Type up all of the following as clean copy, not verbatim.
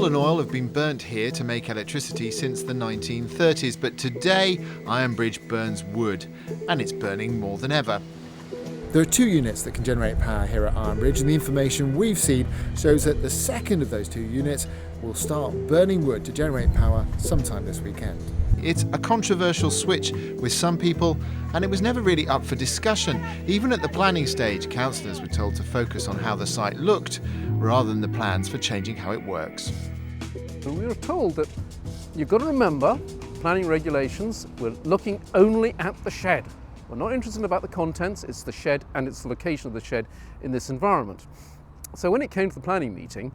Coal and oil have been burnt here to make electricity since the 1930s, but today Ironbridge burns wood, and it's burning more than ever. There are 2 units that can generate power here at Ironbridge, and the information we've seen shows that the second of those 2 units will start burning wood to generate power sometime this weekend. It's a controversial switch with some people, and it was never really up for discussion. Even at the planning stage, councillors were told to focus on how the site looked rather than the plans for changing how it works. And we were told that you've got to remember, planning regulations, we're looking only at the shed. We're not interested about the contents, it's the shed and it's the location of the shed in this environment. So when it came to the planning meeting,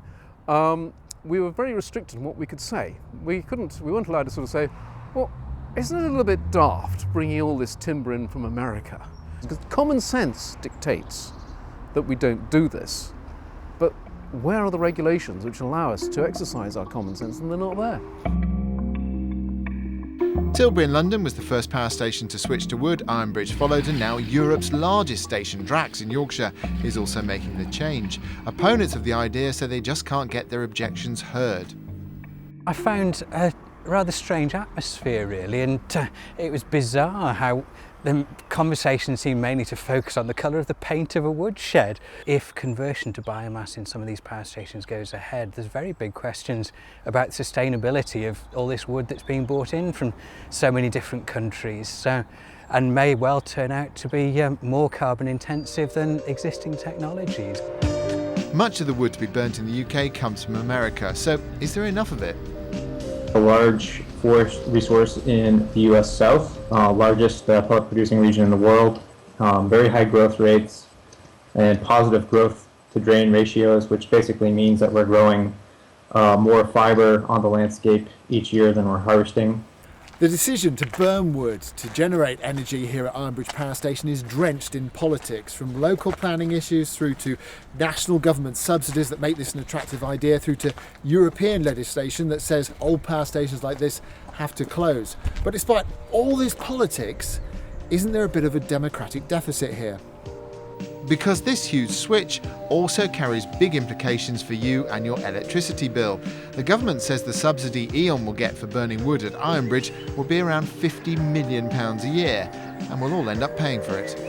we were very restricted in what we could say. We weren't allowed to sort of say, well, isn't it a little bit daft bringing all this timber in from America? Because common sense dictates that we don't do this. But where are the regulations which allow us to exercise our common sense, and they're not there? Tilbury in London was the first power station to switch to wood. Ironbridge followed, and now Europe's largest station, Drax in Yorkshire, is also making the change. Opponents of the idea say they just can't get their objections heard. I found a rather strange atmosphere, really, and it was bizarre how the conversation seemed mainly to focus on the colour of the paint of a woodshed. If conversion to biomass in some of these power stations goes ahead, there's very big questions about sustainability of all this wood that's being brought in from so many different countries, and may well turn out to be more carbon intensive than existing technologies. Much of the wood to be burnt in the UK comes from America, so is there enough of it? A large forest resource in the US South, largest pellet producing region in the world, very high growth rates and positive growth to drain ratios, which basically means that we're growing more fiber on the landscape each year than we're harvesting. The decision to burn wood to generate energy here at Ironbridge Power Station is drenched in politics, from local planning issues through to national government subsidies that make this an attractive idea, through to European legislation that says old power stations like this have to close. But despite all this politics, isn't there a bit of a democratic deficit here? Because this huge switch also carries big implications for you and your electricity bill. The government says the subsidy E.ON will get for burning wood at Ironbridge will be around £50 million a year, and we'll all end up paying for it.